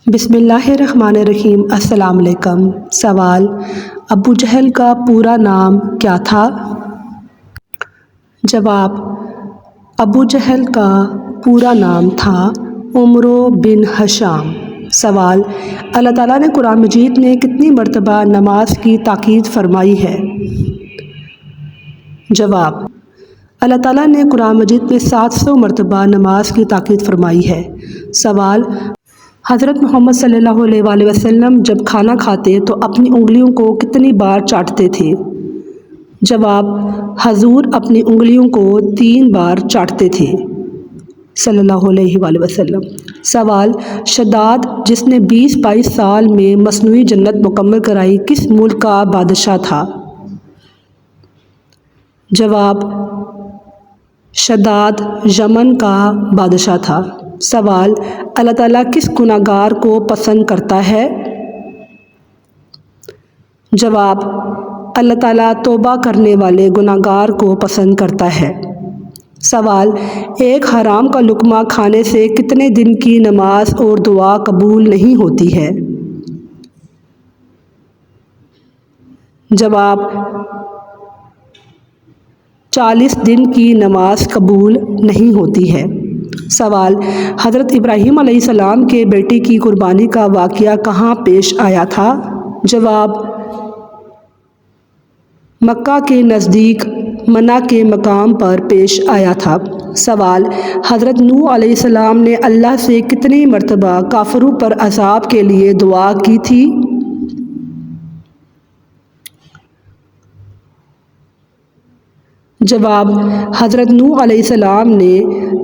بسم اللہ الرحمن الرحیم۔ السلام علیکم۔ سوال: ابو جہل کا پورا نام کیا تھا؟ جواب: ابو جہل کا پورا نام تھا عمرو بن ہشام۔ سوال: اللہ تعالیٰ نے قرآن مجید میں کتنی مرتبہ نماز کی تاکید فرمائی ہے؟ جواب: اللہ تعالیٰ نے قرآن مجید میں 700 مرتبہ نماز کی تاکید فرمائی ہے۔ سوال: حضرت محمد صلی اللہ علیہ وآلہ وسلم جب کھانا کھاتے تو اپنی انگلیوں کو کتنی بار چاٹتے تھے؟ جواب: حضور اپنی انگلیوں کو 3 بار چاٹتے تھے صلی اللہ علیہ وآلہ وسلم۔ سوال: شداد جس نے 22 سال میں مصنوعی جنت مکمل کرائی کس ملک کا بادشاہ تھا؟ جواب: شداد یمن کا بادشاہ تھا۔ سوال: اللہ تعالیٰ کس گناہ گار کو پسند کرتا ہے؟ جواب: اللہ تعالیٰ توبہ کرنے والے گناہ گار کو پسند کرتا ہے۔ سوال: ایک حرام کا لقمہ کھانے سے کتنے دن کی نماز اور دعا قبول نہیں ہوتی ہے؟ جواب: 40 دن کی نماز قبول نہیں ہوتی ہے۔ سوال: حضرت ابراہیم علیہ السلام کے بیٹے کی قربانی کا واقعہ کہاں پیش آیا تھا؟ جواب: مکہ کے نزدیک منی کے مقام پر پیش آیا تھا۔ سوال: حضرت نوح علیہ السلام نے اللہ سے کتنی مرتبہ کافروں پر عذاب کے لیے دعا کی تھی؟ جواب: حضرت نوح علیہ السلام نے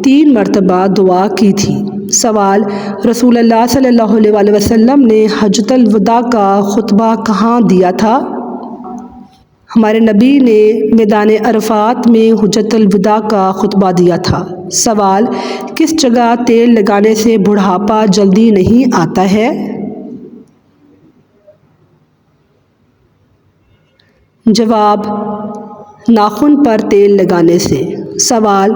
3 مرتبہ دعا کی تھی۔ سوال: رسول اللہ صلی اللہ علیہ وآلہ وسلم نے حجۃ الوداع کا خطبہ کہاں دیا تھا؟ ہمارے نبی نے میدان عرفات میں حجۃ الوداع کا خطبہ دیا تھا۔ سوال: کس جگہ تیل لگانے سے بڑھاپا جلدی نہیں آتا ہے؟ جواب: ناخن پر تیل لگانے سے۔ سوال: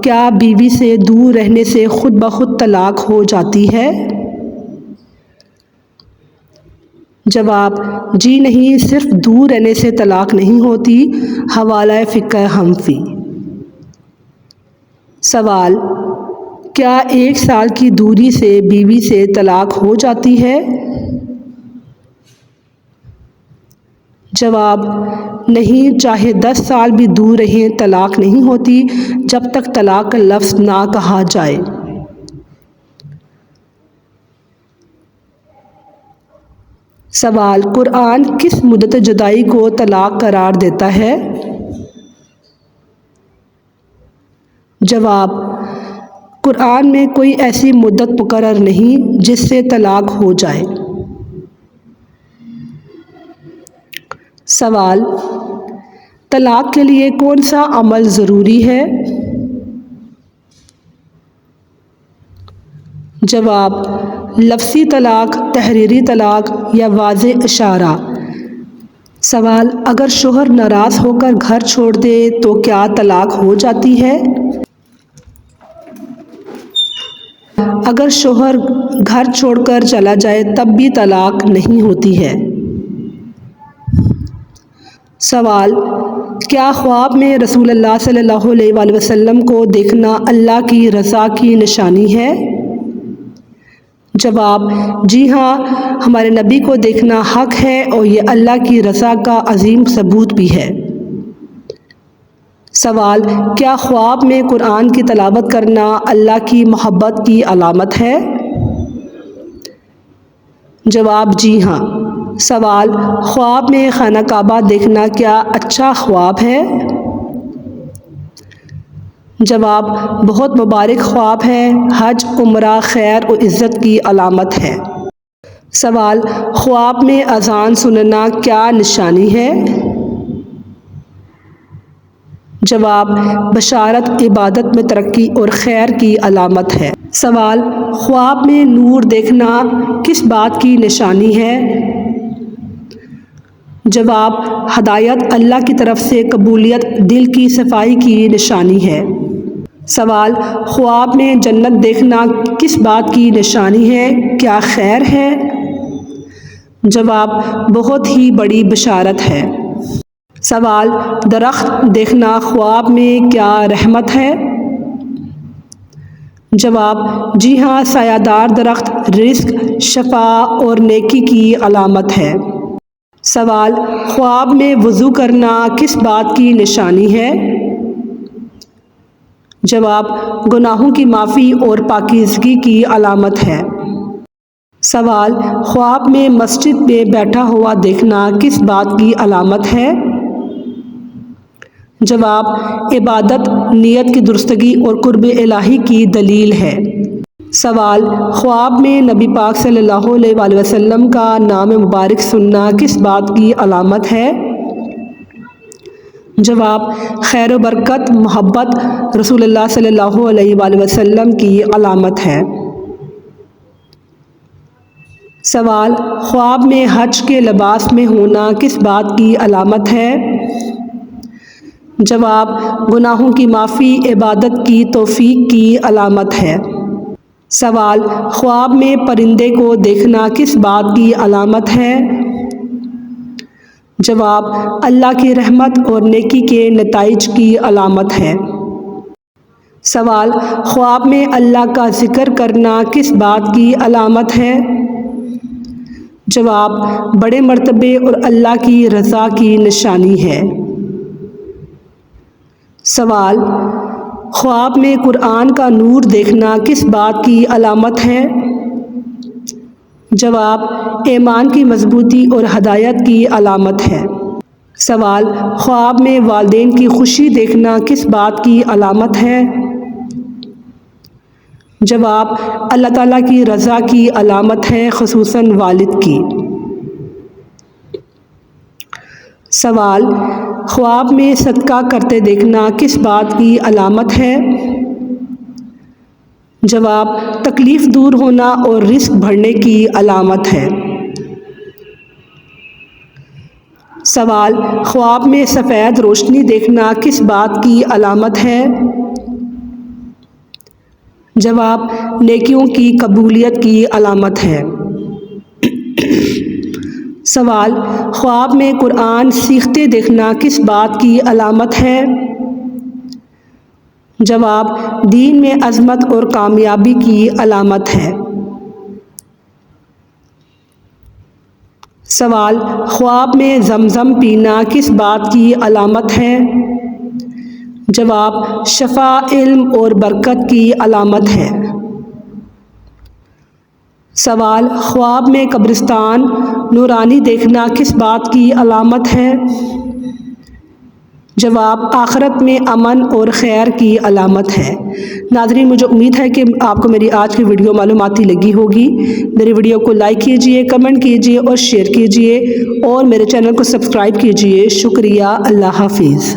کیا بیوی سے دور رہنے سے خود بخود طلاق ہو جاتی ہے؟ جواب: جی نہیں، صرف دور رہنے سے طلاق نہیں ہوتی۔ حوالہ فقہ حنفی۔ سوال: کیا 1 سال کی دوری سے بیوی سے طلاق ہو جاتی ہے؟ جواب: نہیں، چاہے 10 سال بھی دور رہیں طلاق نہیں ہوتی جب تک طلاق کا لفظ نہ کہا جائے۔ سوال: قرآن کس مدت جدائی کو طلاق قرار دیتا ہے؟ جواب: قرآن میں کوئی ایسی مدت مقرر نہیں جس سے طلاق ہو جائے۔ سوال: طلاق کے لیے کون سا عمل ضروری ہے؟ جواب: لفظی طلاق، تحریری طلاق یا واضح اشارہ۔ سوال: اگر شوہر ناراض ہو کر گھر چھوڑ دے تو کیا طلاق ہو جاتی ہے؟ اگر شوہر گھر چھوڑ کر چلا جائے تب بھی طلاق نہیں ہوتی ہے۔ سوال: کیا خواب میں رسول اللہ صلی اللہ علیہ وآلہ وسلم کو دیکھنا اللہ کی رضا کی نشانی ہے؟ جواب: جی ہاں، ہمارے نبی کو دیکھنا حق ہے اور یہ اللہ کی رضا کا عظیم ثبوت بھی ہے۔ سوال: کیا خواب میں قرآن کی تلاوت کرنا اللہ کی محبت کی علامت ہے؟ جواب: جی ہاں۔ سوال: خواب میں خانہ کعبہ دیکھنا کیا اچھا خواب ہے؟ جواب: بہت مبارک خواب ہے۔ حج، عمرہ خیر و عزت کی علامت ہے۔ سوال: خواب میں اذان سننا کیا نشانی ہے؟ جواب: بشارت، عبادت میں ترقی اور خیر کی علامت ہے۔ سوال: خواب میں نور دیکھنا کس بات کی نشانی ہے؟ جواب: ہدایت، اللہ کی طرف سے قبولیت، دل کی صفائی کی نشانی ہے۔ سوال، خواب میں جنت دیکھنا کس بات کی نشانی ہے؟ کیا خیر ہے؟ جواب، بہت ہی بڑی بشارت ہے۔ سوال، درخت دیکھنا خواب میں کیا رحمت ہے؟ جواب، جی ہاں، سایہ دار درخت رزق، شفا اور نیکی کی علامت ہے۔ سوال، خواب میں وضو کرنا کس بات کی نشانی ہے؟ جواب، گناہوں کی معافی اور پاکیزگی کی علامت ہے۔ سوال، خواب میں مسجد میں بیٹھا ہوا دیکھنا کس بات کی علامت ہے؟ جواب، عبادت، نیت کی درستگی اور قرب الہی کی دلیل ہے۔ سوال، خواب میں نبی پاک صلی اللہ علیہ وآلہ وسلم کا نام مبارک سننا کس بات کی علامت ہے؟ جواب، خیر و برکت، محبت، رسول اللہ صلی اللہ علیہ وآلہ وسلم کی علامت ہے۔ سوال، خواب میں حج کے لباس میں ہونا کس بات کی علامت ہے؟ جواب، گناہوں کی معافی، عبادت کی توفیق کی علامت ہے۔ سوال، خواب میں پرندے کو دیکھنا کس بات کی علامت ہے؟ جواب، اللہ کی رحمت اور نیکی کے نتائج کی علامت ہے۔ سوال، خواب میں اللہ کا ذکر کرنا کس بات کی علامت ہے؟ جواب، بڑے مرتبے اور اللہ کی رضا کی نشانی ہے۔ سوال، خواب میں قرآن کا نور دیکھنا کس بات کی علامت ہے؟ جواب، ایمان کی مضبوطی اور ہدایت کی علامت ہے۔ سوال، خواب میں والدین کی خوشی دیکھنا کس بات کی علامت ہے؟ جواب، اللہ تعالیٰ کی رضا کی علامت ہے، خصوصاً والد کی۔ سوال، خواب میں صدقہ کرتے دیکھنا کس بات کی علامت ہے؟ جواب، تکلیف دور ہونا اور رزق بڑھنے کی علامت ہے۔ سوال، خواب میں سفید روشنی دیکھنا کس بات کی علامت ہے؟ جواب، نیکیوں کی قبولیت کی علامت ہے۔ سوال، خواب میں قرآن سیکھتے دیکھنا کس بات کی علامت ہے؟ جواب، دین میں عظمت اور کامیابی کی علامت ہے۔ سوال، خواب میں زمزم پینا کس بات کی علامت ہے؟ جواب، شفا، علم اور برکت کی علامت ہے۔ سوال، خواب میں قبرستان نورانی دیکھنا کس بات کی علامت ہے؟ جواب، آخرت میں امن اور خیر کی علامت ہے۔ ناظرین، مجھے امید ہے کہ آپ کو میری آج کی ویڈیو معلوماتی لگی ہوگی۔ میری ویڈیو کو لائک کیجئے، کمنٹ کیجئے اور شیئر کیجئے اور میرے چینل کو سبسکرائب کیجئے۔ شکریہ، اللہ حافظ۔